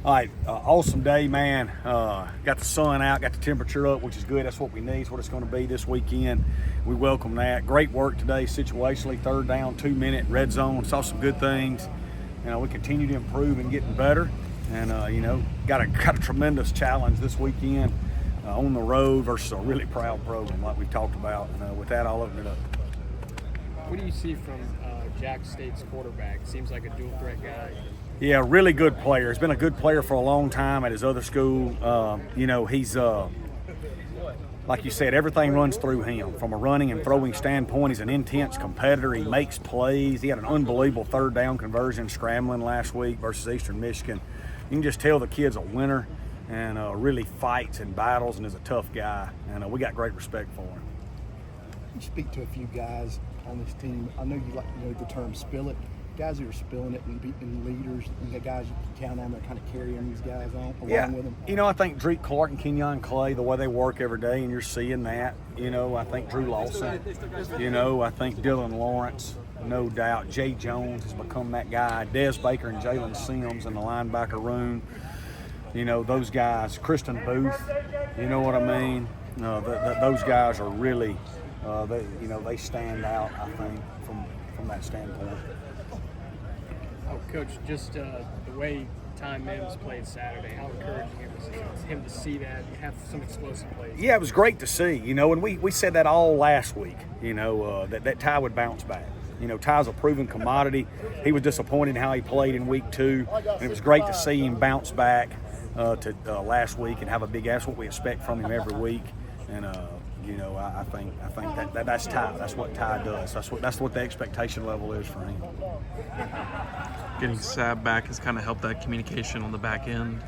All right, awesome day, man. Got the sun out, got the temperature up, which is good. That's what we need. It's what it's going to be this weekend. We welcome that. Great work today, situationally. 3rd down, 2-minute, red zone. Saw some good things. We continue to improve and getting better. And, got a tremendous challenge this weekend on the road versus a really proud program like we've talked about. And with that, I'll open it up. What do you see from Jack State's quarterback? Seems like a dual threat guy. Yeah, really good player. He's been a good player for a long time at his other school. He's, like you said, everything runs through him. From a running and throwing standpoint, he's an intense competitor. He makes plays. He had an unbelievable 3rd down conversion scrambling last week versus Eastern Michigan. You can just tell the kid's a winner and really fights and battles and is a tough guy. And we got great respect for him. You speak to a few guys on this team. I know you like the term spill it. Guys who are spilling it and leaders, and the guys you can count on that kind of carrying these guys on along with them. I think Drake Clark and Kenyon Clay, the way they work every day, and you're seeing that. I think Drew Lawson. I think Dylan Lawrence, no doubt. Jay Jones has become that guy. Des Baker and Jalen Sims in the linebacker room. Those guys. Kristen Booth, you know what I mean? Those guys are really, they stand out, I think, from that standpoint. Oh, Coach, just the way Ty Mims played Saturday, how encouraging it was him to see that, have some explosive plays. Yeah, it was great to see, and we said that all last week, that Ty would bounce back. Ty's a proven commodity. He was disappointed in how he played in week 2, and it was great to see him bounce back to last week and have a big ass, what we expect from him every week. And I think that's Ty. That's what Ty does. That's what the expectation level is for him. Getting Sab back has kind of helped that communication on the back end.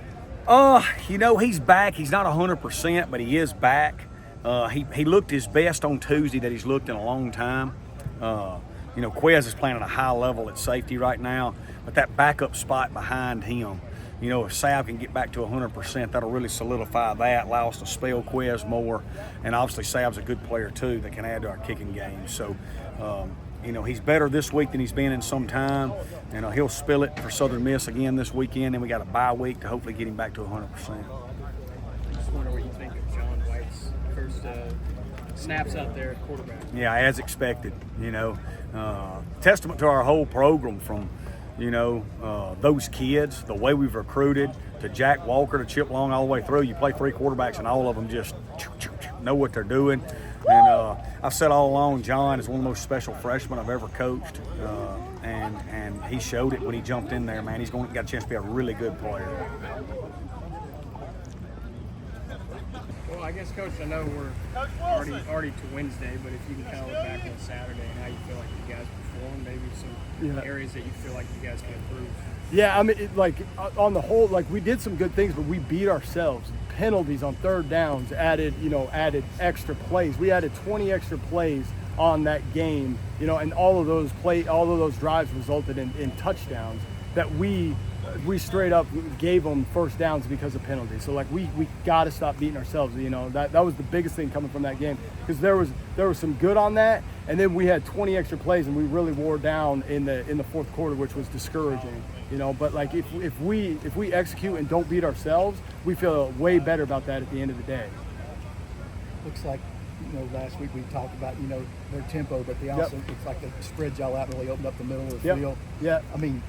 He's back. He's not 100%, but he is back. He looked his best on Tuesday that he's looked in a long time. Quez is playing at a high level at safety right now, but that backup spot behind him, if Sab can get back to 100%, that'll really solidify that, allow us to spell Quez more. And obviously Sab's a good player too that can add to our kicking game. So, he's better this week than he's been in some time. He'll spill it for Southern Miss again this weekend, and we got a bye week to hopefully get him back to 100%. I just wonder what you think of John White's first snaps out there at quarterback. Yeah, as expected. Testament to our whole program from those kids, the way we've recruited, to Jack Walker, to Chip Long, all the way through. You play 3 quarterbacks, and all of them just know what they're doing. And I've said all along, John is one of the most special freshmen I've ever coached, and he showed it when he jumped in there. Man, he's got a chance to be a really good player. Well, I guess, Coach, I know we're already to Wednesday, but if you can kind of look back on Saturday and how you feel like you guys performed, maybe some areas that you feel like you guys can improve. Yeah, I mean, on the whole, we did some good things, but we beat ourselves. Penalties on 3rd downs added extra plays. We added 20 extra plays on that game, and all of those drives resulted in touchdowns that we straight up gave them 1st downs because of penalties. So we got to stop beating ourselves. That was the biggest thing coming from that game, because there was some good on that, and then we had 20 extra plays and we really wore down in the 4th quarter, which was discouraging. But if we execute and don't beat ourselves, we feel way better about that at the end of the day. Looks like last week we talked about their tempo, but they also it's like they spread y'all out and really opened up the middle of the field. Yeah. I mean,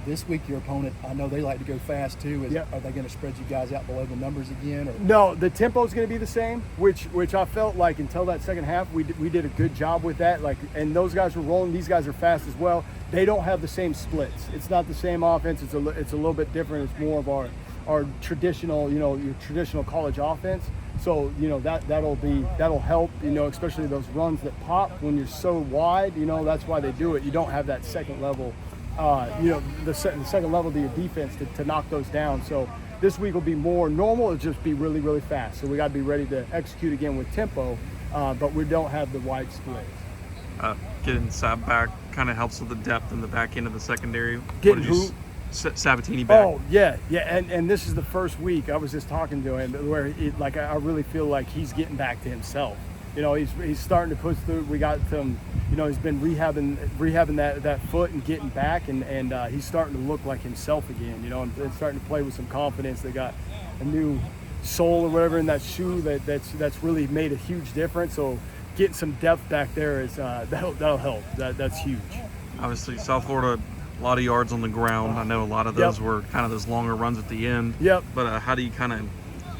this week your opponent, I know they like to go fast too. Are they going to spread you guys out below the numbers again? Or? No, the tempo is going to be the same, which I felt like until that second half we did a good job with that. And those guys were rolling. These guys are fast as well. They don't have the same splits. It's not the same offense. It's a little bit different. It's more of our traditional, your traditional college offense. So that'll help. Especially those runs that pop when you're so wide. That's why they do it. You don't have that second level. The second level of your defense to knock those down. So this week will be more normal. It'll just be really, really fast. So we got to be ready to execute again with tempo, but we don't have the wide splits. Getting Sab back kind of helps with the depth in the back end of the secondary. Getting who? Sabatini back. Oh, yeah. And this is the first week. I was just talking to him where I really feel like he's getting back to himself. You know, he's starting to push through. We got some, you know, he's been rehabbing that foot and getting back, and he's starting to look like himself again. You know, and starting to play with some confidence. They got a new sole or whatever in that shoe that's really made a huge difference. So getting some depth back there is that'll help. That's huge. Obviously, South Florida, a lot of yards on the ground. I know a lot of those were kind of those longer runs at the end. Yep. But how do you kind of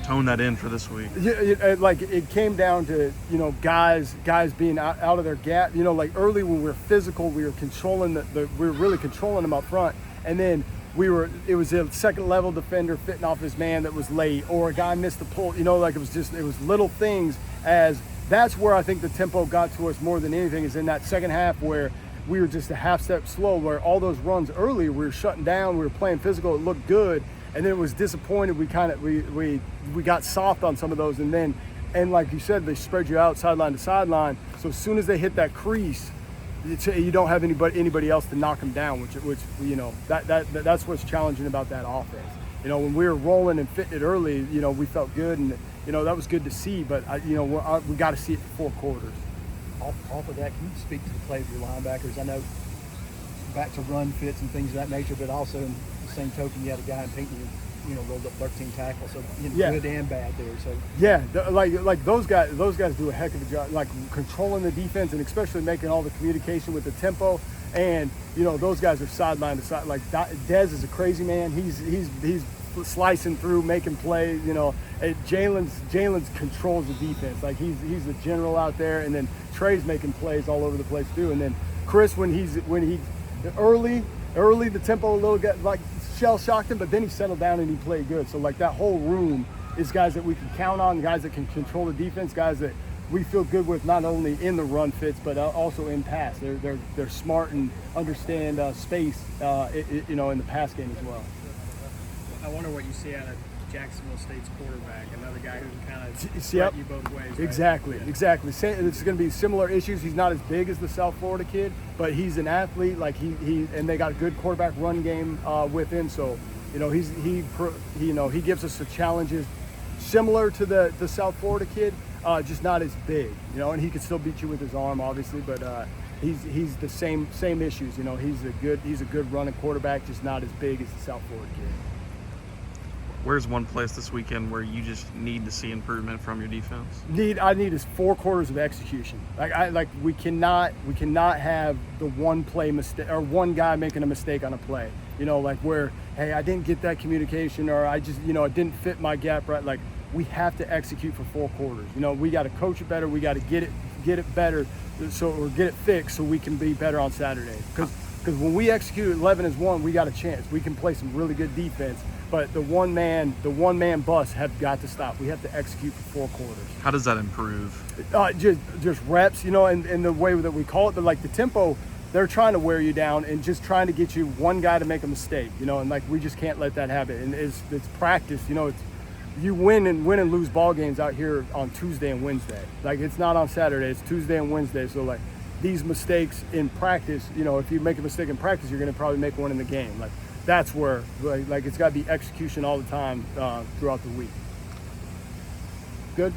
tone that in for this week? Like it came down to, you know, guys being out of their gap. You know, like early when we were physical, we were controlling we were really controlling them up front, and then it was a second level defender fitting off his man that was late, or a guy missed the pull. You know, like it was little things. That's where I think the tempo got to us more than anything, is in that second half where we were just a half step slow, where all those runs earlier we were shutting down, we were playing physical, it looked good, and then it was disappointed. We got soft on some of those, and like you said, they spread you out sideline to sideline. So as soon as they hit that crease, you don't have anybody else to knock them down, which you know, that's what's challenging about that offense. You know, when we were rolling and fitting it early, you know, we felt good, and you know that was good to see. But you know, we got to see it for 4 quarters. Off of that, can you speak to the play of your linebackers? I know back to run fits and things of that nature, but also in the same token, you had a guy in Pinckney who, you know, rolled up 13 tackles, so you know, good and bad there. So yeah, like those guys do a heck of a job, like controlling the defense, and especially making all the communication with the tempo. And you know, those guys are sideline to side. Like Dez is a crazy man. He's slicing through, making plays. You know, Jalen's controls the defense. Like he's the general out there, and then Trey's making plays all over the place too. And then Chris, when he early the tempo a little got like shell shocked him, but then he settled down and he played good. So like that whole room is guys that we can count on, guys that can control the defense, guys that we feel good with, not only in the run fits but also in pass. They're smart and understand space, you know, in the pass game as well. I wonder what you see out of Jacksonville State's quarterback, another guy who can kind of Yep. threat you both ways. Right? Exactly. It's going to be similar issues. He's not as big as the South Florida kid, but he's an athlete. Like and they got a good quarterback run game with him. So, you know, he gives us the challenges similar to the South Florida kid, just not as big. You know, and he could still beat you with his arm, obviously, but he's the same issues. You know, he's a good running quarterback, just not as big as the South Florida kid. Where's one place this weekend where you just need to see improvement from your defense? I need is 4 quarters of execution. We cannot have the one play mistake or one guy making a mistake on a play. You know, like where, hey, I didn't get that communication, or I just, you know, it didn't fit my gap right. Like we have to execute for 4 quarters. You know, we got to coach it better. We got to get it better, or get it fixed so we can be better on Saturday. Because when we execute 11-1, we got a chance. We can play some really good defense. But the one man bus have got to stop. We have to execute for 4 quarters. How does that improve? Just reps, you know, and the way that we call it. But like the tempo, they're trying to wear you down and just trying to get you one guy to make a mistake, you know. And like we just can't let that happen. And it's practice, you know. You win and lose ball games out here on Tuesday and Wednesday. Like it's not on Saturday. It's Tuesday and Wednesday. So like these mistakes in practice, you know, if you make a mistake in practice, you're going to probably make one in the game. Like. That's where, like it's got to be execution all the time throughout the week. Good?